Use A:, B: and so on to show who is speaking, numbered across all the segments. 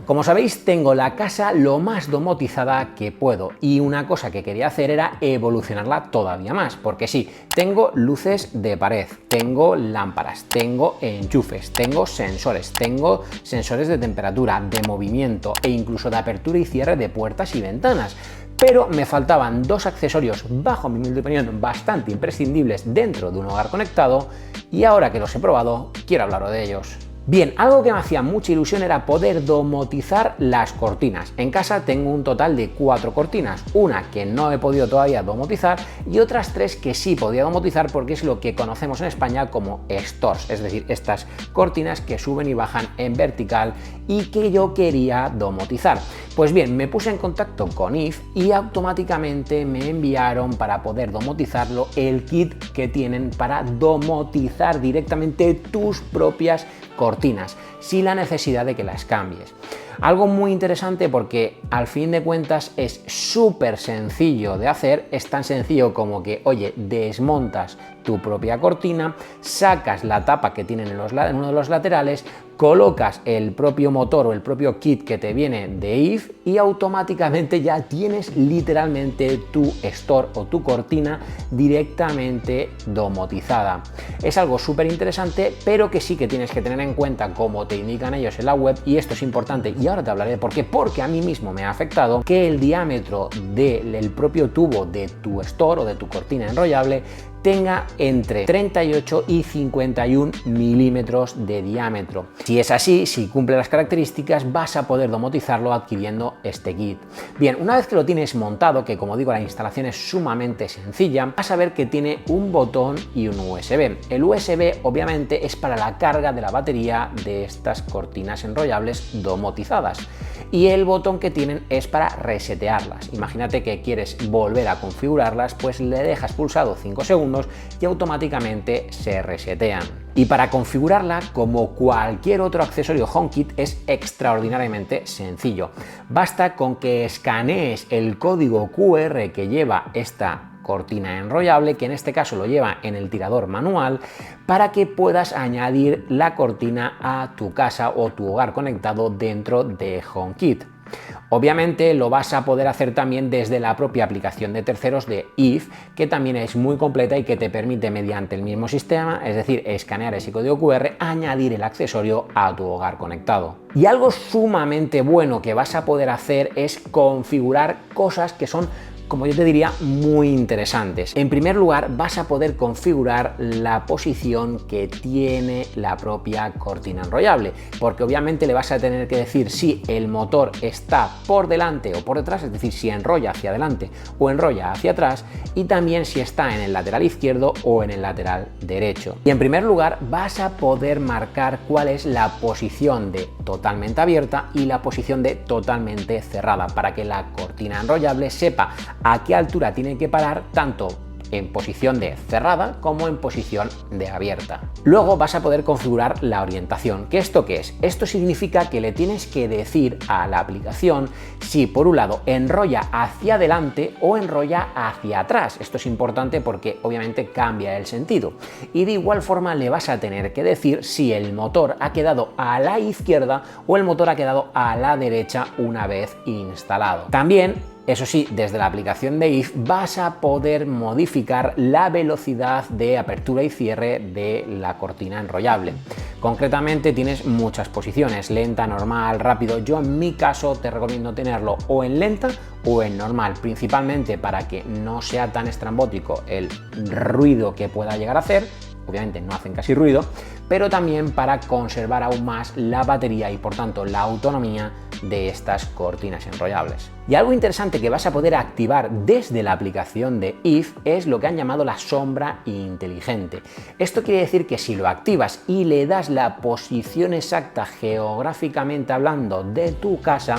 A: Como sabéis, tengo la casa lo más domotizada que puedo y una cosa que quería hacer era evolucionarla todavía más, porque sí, tengo luces de pared, tengo lámparas, tengo enchufes, tengo sensores de temperatura, de movimiento e incluso de apertura y cierre de puertas y ventanas. Pero me faltaban dos accesorios, bajo mi humilde opinión, bastante imprescindibles dentro de un hogar conectado y ahora que los he probado, quiero hablaros de ellos. Bien, algo que me hacía mucha ilusión era poder domotizar las cortinas. En casa tengo un total de 4 cortinas, una que no he podido todavía domotizar y otras 3 que sí podía domotizar porque es lo que conocemos en España como stores, es decir, estas cortinas que suben y bajan en vertical y que yo quería domotizar. Pues bien, me puse en contacto con IF y automáticamente me enviaron para poder domotizarlo el kit que tienen para domotizar directamente tus propias cortinas, sin la necesidad de que las cambies. Algo muy interesante porque al fin de cuentas es súper sencillo de hacer, es tan sencillo como que, oye, desmontas tu propia cortina, sacas la tapa que tienen en uno de los laterales, colocas el propio motor o el propio kit que te viene de IF y automáticamente ya tienes literalmente tu store o tu cortina directamente domotizada. Es algo súper interesante, pero que sí que tienes que tener en cuenta, como te indican ellos en la web, y esto es importante y ahora te hablaré de por qué, porque a mí mismo me ha afectado, que el diámetro del propio tubo de tu store o de tu cortina enrollable tenga entre 38 y 51 milímetros de diámetro. Si es así, si cumple las características, vas a poder domotizarlo adquiriendo este kit. Bien, una vez que lo tienes montado, que como digo la instalación es sumamente sencilla, vas a ver que tiene un botón y un USB. El USB obviamente es para la carga de la batería de estas cortinas enrollables domotizadas y el botón que tienen es para resetearlas. Imagínate que quieres volver a configurarlas, pues le dejas pulsado 5 segundos y automáticamente se resetean. Y para configurarla, como cualquier otro accesorio HomeKit, es extraordinariamente sencillo. Basta con que escanees el código QR que lleva esta cortina enrollable, que en este caso lo lleva en el tirador manual, para que puedas añadir la cortina a tu casa o tu hogar conectado dentro de HomeKit. Obviamente lo vas a poder hacer también desde la propia aplicación de terceros de IF, que también es muy completa y que te permite mediante el mismo sistema, es decir, escanear ese código QR, añadir el accesorio a tu hogar conectado. Y algo sumamente bueno que vas a poder hacer es configurar cosas que son, como yo te diría, muy interesantes. En primer lugar, vas a poder configurar la posición que tiene la propia cortina enrollable, porque obviamente le vas a tener que decir si el motor está por delante o por detrás, es decir, si enrolla hacia adelante o enrolla hacia atrás, y también si está en el lateral izquierdo o en el lateral derecho. Y en primer lugar, vas a poder marcar cuál es la posición de totalmente abierta y la posición de totalmente cerrada, para que la cortina enrollable sepa a qué altura tiene que parar, tanto en posición de cerrada como en posición de abierta. Luego vas a poder configurar la orientación. ¿Qué esto qué es? Esto significa que le tienes que decir a la aplicación si por un lado enrolla hacia adelante o enrolla hacia atrás. Esto es importante porque obviamente cambia el sentido. Y de igual forma le vas a tener que decir si el motor ha quedado a la izquierda o el motor ha quedado a la derecha una vez instalado. También, eso sí, desde la aplicación de IF vas a poder modificar la velocidad de apertura y cierre de la cortina enrollable. Concretamente tienes muchas posiciones, lenta, normal, rápido. Yo en mi caso te recomiendo tenerlo o en lenta o en normal, principalmente para que no sea tan estrambótico el ruido que pueda llegar a hacer. Obviamente no hacen casi ruido, pero también para conservar aún más la batería y por tanto la autonomía de estas cortinas enrollables. Y algo interesante que vas a poder activar desde la aplicación de IF es lo que han llamado la sombra inteligente. Esto quiere decir que si lo activas y le das la posición exacta geográficamente hablando de tu casa,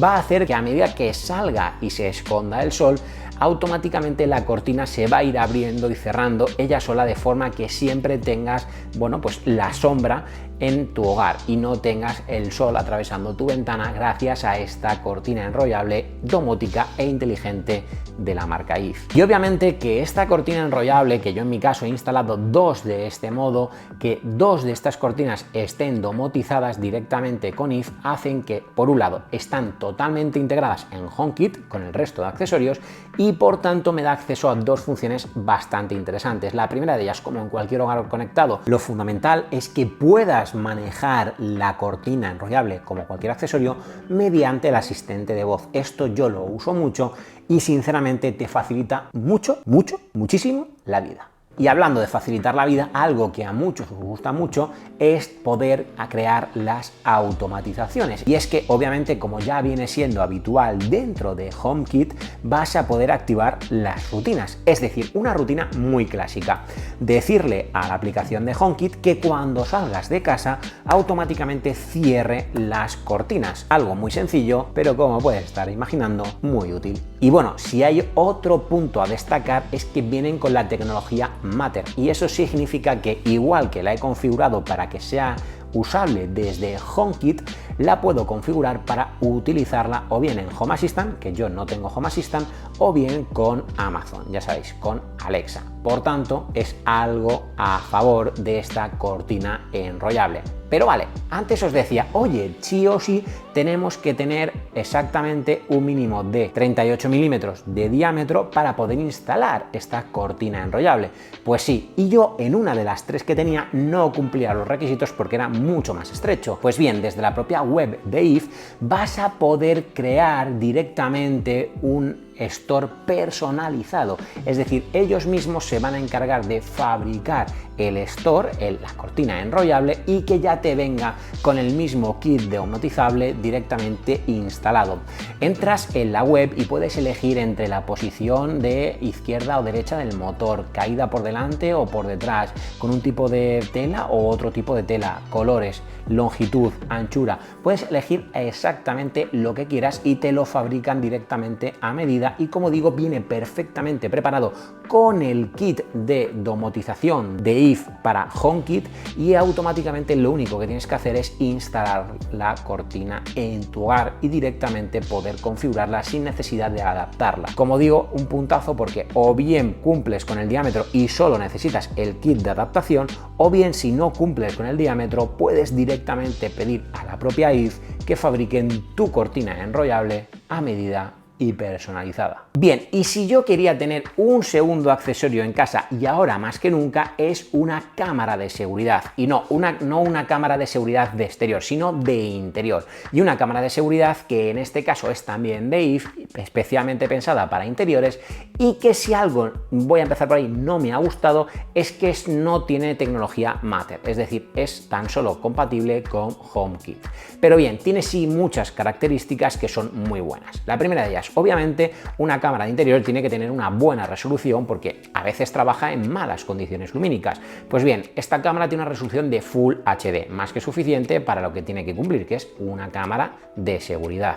A: va a hacer que a medida que salga y se esconda el sol, automáticamente la cortina se va a ir abriendo y cerrando ella sola, de forma que siempre tengas, bueno, pues la sombra en tu hogar y no tengas el sol atravesando tu ventana gracias a esta cortina enrollable domótica e inteligente de la marca IF. Y obviamente que esta cortina enrollable, que yo en mi caso he instalado dos de este modo, que dos de estas cortinas estén domotizadas directamente con IF, hacen que, por un lado, están totalmente integradas en HomeKit con el resto de accesorios y por tanto me da acceso a dos funciones bastante interesantes. La primera de ellas, como en cualquier hogar conectado, lo fundamental es que puedas manejar la cortina enrollable como cualquier accesorio mediante el asistente de voz. Esto yo lo uso mucho y sinceramente te facilita muchísimo la vida. Y hablando de facilitar la vida, algo que a muchos os gusta mucho es poder crear las automatizaciones. Y es que obviamente, como ya viene siendo habitual dentro de HomeKit, vas a poder activar las rutinas. Es decir, una rutina muy clásica. Decirle a la aplicación de HomeKit que cuando salgas de casa automáticamente cierre las cortinas. Algo muy sencillo, pero como puedes estar imaginando, muy útil. Y bueno, si hay otro punto a destacar es que vienen con la tecnología Matter, y eso significa que igual que la he configurado para que sea usable desde HomeKit, la puedo configurar para utilizarla o bien en Home Assistant, que yo no tengo Home Assistant, o bien con Amazon, ya sabéis, con Alexa. Por tanto, es algo a favor de esta cortina enrollable. Pero vale, antes os decía, oye, sí o sí tenemos que tener exactamente un mínimo de 38 milímetros de diámetro para poder instalar esta cortina enrollable. Pues sí, y yo en una de las tres que tenía no cumplía los requisitos porque era mucho más estrecho. Pues bien, desde la propia web de IF vas a poder crear directamente un store personalizado, es decir, ellos mismos se van a encargar de fabricar el store, la cortina enrollable, y que ya te venga con el mismo kit domotizable directamente instalado. Entras en la web y puedes elegir entre la posición de izquierda o derecha del motor, caída por delante o por detrás, con un tipo de tela o otro tipo de tela, colores, longitud, anchura. Puedes elegir exactamente lo que quieras y te lo fabrican directamente a medida, y como digo, viene perfectamente preparado con el kit de domotización de IF para HomeKit, y automáticamente lo único que tienes que hacer es instalar la cortina en tu hogar y directamente poder configurarla sin necesidad de adaptarla. Como digo, un puntazo, porque o bien cumples con el diámetro y solo necesitas el kit de adaptación, o bien si no cumples con el diámetro puedes directamente pedir a la propia IF que fabriquen tu cortina enrollable a medida y personalizada. Bien, y si yo quería tener un segundo accesorio en casa, y ahora más que nunca, es una cámara de seguridad. Y no una cámara de seguridad de exterior, sino de interior. Y una cámara de seguridad que en este caso es también de IF, especialmente pensada para interiores, y que si algo, voy a empezar por ahí, no me ha gustado, es que no tiene tecnología Matter, es decir, es tan solo compatible con HomeKit. Pero bien, tiene sí muchas características que son muy buenas. La primera de ellas, obviamente, una cámara de interior tiene que tener una buena resolución porque a veces trabaja en malas condiciones lumínicas. Pues bien, esta cámara tiene una resolución de Full HD, más que suficiente para lo que tiene que cumplir, que es una cámara de seguridad.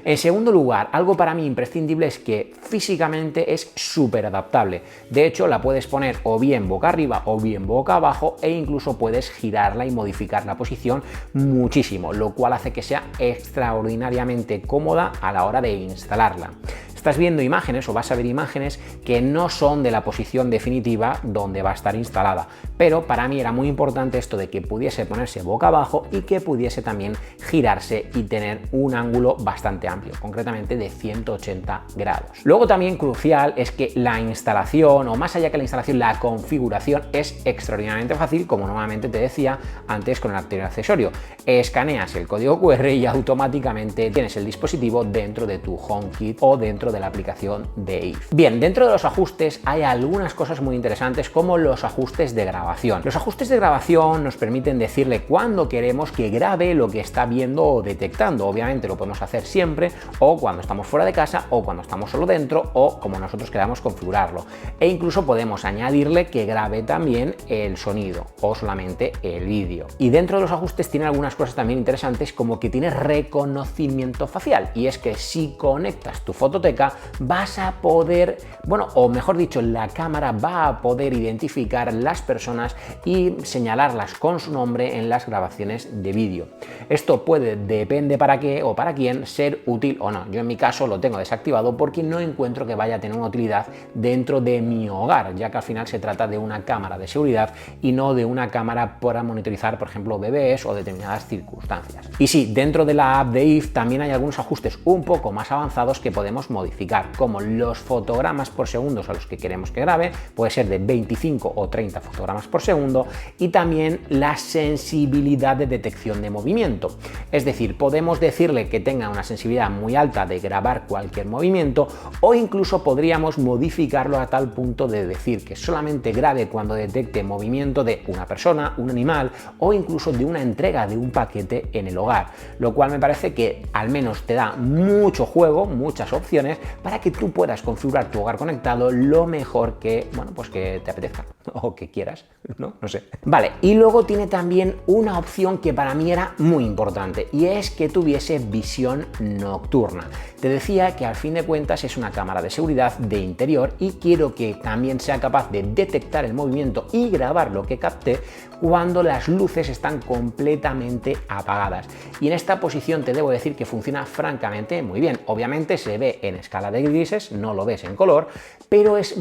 A: En segundo lugar, algo para mí imprescindible es que físicamente es súper adaptable. De hecho, la puedes poner o bien boca arriba o bien boca abajo, e incluso puedes girarla y modificar la posición muchísimo, lo cual hace que sea extraordinariamente cómoda a la hora de instalarla. Estás viendo imágenes o vas a ver imágenes que no son de la posición definitiva donde va a estar instalada, pero para mí era muy importante esto de que pudiese ponerse boca abajo y que pudiese también girarse y tener un ángulo bastante amplio, concretamente de 180 grados. Luego también crucial es que la instalación, o más allá que la instalación, la configuración es extraordinariamente fácil, como nuevamente te decía antes con el anterior accesorio. Escaneas el código QR y automáticamente tienes el dispositivo dentro de tu HomeKit o dentro de la aplicación de IF. Bien, dentro de los ajustes hay algunas cosas muy interesantes, como los ajustes de grabación. Los ajustes de grabación nos permiten decirle cuándo queremos que grabe lo que está viendo o detectando. Obviamente lo podemos hacer siempre, o cuando estamos fuera de casa, o cuando estamos solo dentro, o como nosotros queramos configurarlo. E incluso podemos añadirle que grabe también el sonido o solamente el vídeo. Y dentro de los ajustes tiene algunas cosas también interesantes, como que tiene reconocimiento facial, y es que si conectas tu fototeca cámara vas a poder, bueno, o mejor dicho, la cámara va a poder identificar las personas y señalarlas con su nombre en las grabaciones de vídeo. Esto puede, depende para qué o para quién, ser útil o no. Yo en mi caso lo tengo desactivado porque no encuentro que vaya a tener una utilidad dentro de mi hogar, ya que al final se trata de una cámara de seguridad y no de una cámara para monitorizar, por ejemplo, bebés o determinadas circunstancias. Y sí, dentro de la app de IF también hay algunos ajustes un poco más avanzados que podemos modificar, como los fotogramas por segundo a los que queremos que grabe, puede ser de 25 o 30 fotogramas por segundo, y también la sensibilidad de detección de movimiento. Es decir, podemos decirle que tenga una sensibilidad muy alta de grabar cualquier movimiento, o incluso podríamos modificarlo a tal punto de decir que solamente grabe cuando detecte movimiento de una persona, un animal o incluso de una entrega de un paquete en el hogar, lo cual me parece que al menos te da mucho juego, muchas opciones para que tú puedas configurar tu hogar conectado lo mejor que, bueno, pues que te apetezca o que quieras, ¿no? No sé. Vale, y luego tiene también una opción que para mí era muy importante, y es que tuviese visión nocturna. Te decía que al fin de cuentas es una cámara de seguridad de interior y quiero que también sea capaz de detectar el movimiento y grabar lo que capte cuando las luces están completamente apagadas. Y en esta posición te debo decir que funciona francamente muy bien. Obviamente se ve en escala de grises, no lo ves en color, pero es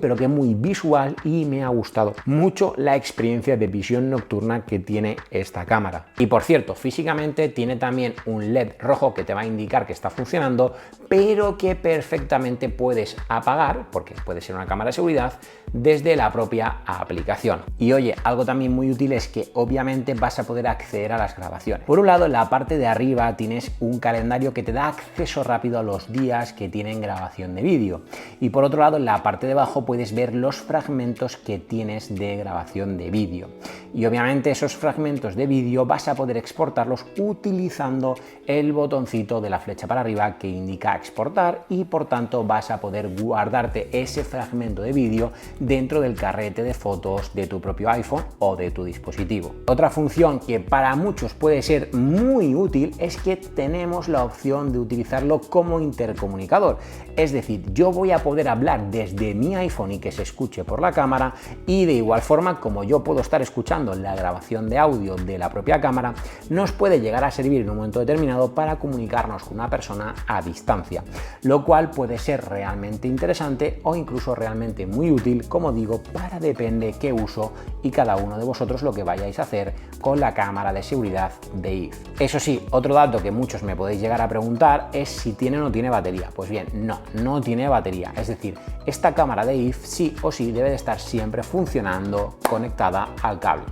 A: pero que muy visual, y me ha gustado mucho la experiencia de visión nocturna que tiene esta cámara. Y por cierto, físicamente tiene también un LED rojo que te va a indicar que está funcionando, pero que perfectamente puedes apagar, porque puede ser una cámara de seguridad, desde la propia aplicación. Y oye, algo también muy útil es que obviamente vas a poder acceder a las grabaciones. Por un lado, en la parte de arriba tienes un calendario que te da acceso rápido a los días que tienen grabación de vídeo, y por otro lado, en la parte de abajo puedes ver los fragmentos que tienes de grabación de vídeo, y obviamente esos fragmentos de vídeo vas a poder exportarlos utilizando el botoncito de la flecha para arriba que indica exportar, y por tanto vas a poder guardarte ese fragmento de vídeo dentro del carrete de fotos de tu propio iPhone o de tu dispositivo. Otra función que para muchos puede ser muy útil es que tenemos la opción de utilizarlo como intercomunicador. Es decir, yo voy a poder hablar desde mi iPhone y que se escuche por la cámara, y de igual forma, como yo puedo estar escuchando la grabación de audio de la propia cámara, nos puede llegar a servir en un momento determinado para comunicarnos con una persona a distancia, lo cual puede ser realmente interesante o incluso realmente muy útil, como digo, para depende qué uso y cada uno de vosotros lo que vayáis a hacer con la cámara de seguridad de IF. Eso sí, otro dato que muchos me podéis llegar a preguntar es si tiene o no tiene batería. Pues bien, no tiene batería, es decir, esta cámara de IF sí o sí debe de estar siempre funcionando conectada al cable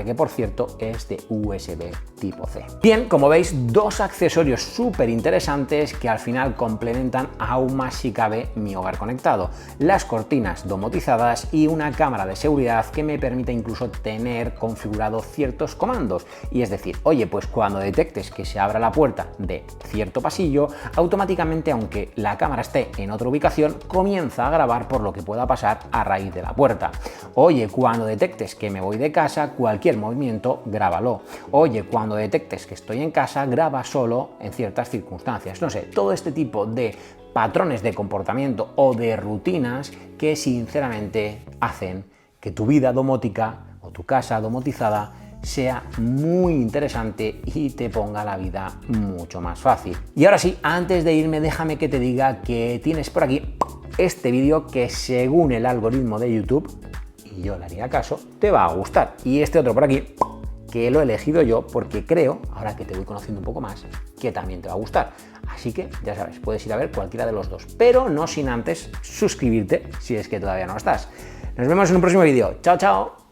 A: que por cierto es de USB tipo C. Bien, como veis, dos accesorios súper interesantes que al final complementan aún más, si cabe, mi hogar conectado: las cortinas domotizadas y una cámara de seguridad que me permite incluso tener configurado ciertos comandos, y es decir, oye, pues cuando detectes que se abra la puerta de cierto pasillo, automáticamente, aunque la cámara esté en otra ubicación, comienza a grabar por lo que pueda pasar a raíz de la puerta. Oye, cuando detectes que me voy de casa, cualquier movimiento, grábalo. Oye, cuando detectes que estoy en casa, graba solo en ciertas circunstancias. No sé, todo este tipo de patrones de comportamiento o de rutinas que sinceramente hacen que tu vida domótica o tu casa domotizada sea muy interesante y te ponga la vida mucho más fácil. Y ahora sí, antes de irme, déjame que te diga que tienes por aquí este vídeo que, según el algoritmo de YouTube, y yo le haría caso, te va a gustar. Y este otro por aquí, que lo he elegido yo porque creo, ahora que te voy conociendo un poco más, que también te va a gustar. Así que ya sabes, puedes ir a ver cualquiera de los dos, pero no sin antes suscribirte si es que todavía no estás. Nos vemos en un próximo vídeo. Chao, chao.